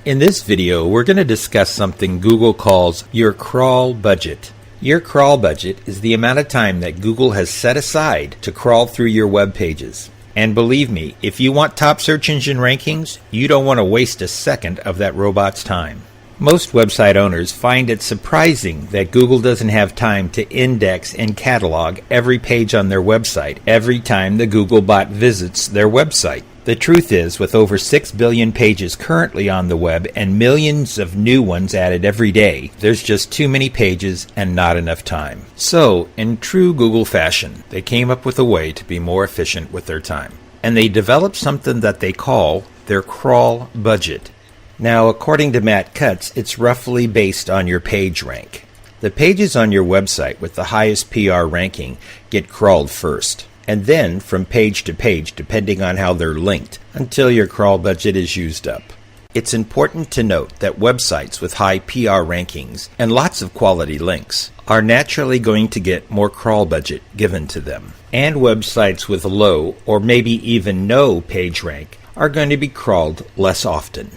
In this video, we're going to discuss something Google calls your crawl budget. Your crawl budget is the amount of time that Google has set aside to crawl through your web pages. And believe me, if you want top search engine rankings, you don't want to waste a second of that robot's time. Most website owners find it surprising that Google doesn't have time to index and catalog every page on their website every time the Google bot visits their website. The truth is, with over 6 billion pages currently on the web and millions of new ones added every day, there's just too many pages and not enough time. So, in true Google fashion, they came up with a way to be more efficient with their time. And they developed something that they call their crawl budget. Now, according to Matt Cutts, it's roughly based on your page rank. The pages on your website with the highest PR ranking get crawled first, and then from page to page depending on how they're linked, until your crawl budget is used up. It's important to note that websites with high PR rankings and lots of quality links are naturally going to get more crawl budget given to them. And websites with low or maybe even no page rank are going to be crawled less often.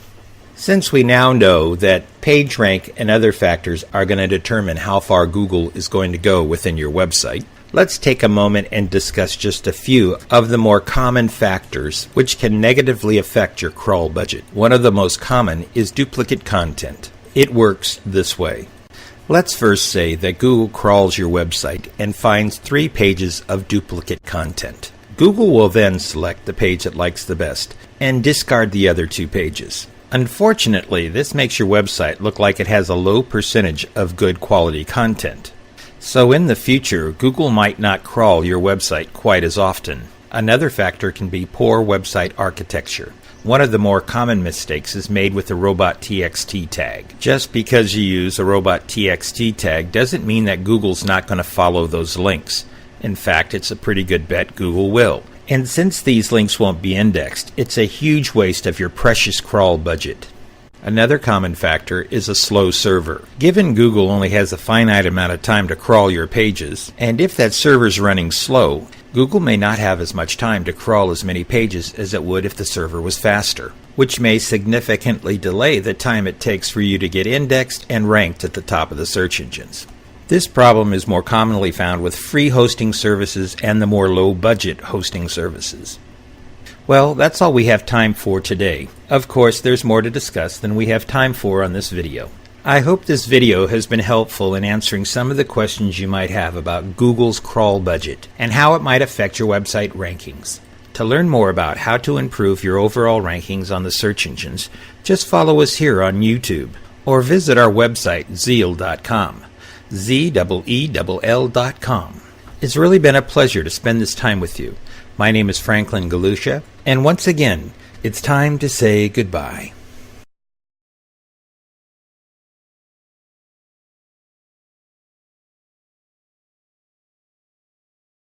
Since we now know that page rank and other factors are going to determine how far Google is going to go within your website, let's take a moment and discuss just a few of the more common factors which can negatively affect your crawl budget. One of the most common is duplicate content. It works this way. Let's first say that Google crawls your website and finds 3 pages of duplicate content. Google will then select the page it likes the best and discard the other 2 pages. Unfortunately, this makes your website look like it has a low percentage of good quality content. So in the future, Google might not crawl your website quite as often. Another factor can be poor website architecture. One of the more common mistakes is made with the robot.txt tag. Just because you use a robot.txt tag doesn't mean that Google's not going to follow those links. In fact, it's a pretty good bet Google will. And since these links won't be indexed, it's a huge waste of your precious crawl budget. Another common factor is a slow server. Given Google only has a finite amount of time to crawl your pages, and if that server's running slow, Google may not have as much time to crawl as many pages as it would if the server was faster, which may significantly delay the time it takes for you to get indexed and ranked at the top of the search engines. This problem is more commonly found with free hosting services and the more low-budget hosting services. Well, that's all we have time for today. Of course, there's more to discuss than we have time for on this video. I hope this video has been helpful in answering some of the questions you might have about Google's crawl budget and how it might affect your website rankings. To learn more about how to improve your overall rankings on the search engines, just follow us here on YouTube or visit our website zeal.com. ZEELL.com. It's really been a pleasure to spend this time with you. My name is Franklin Galusha, and once again, it's time to say goodbye.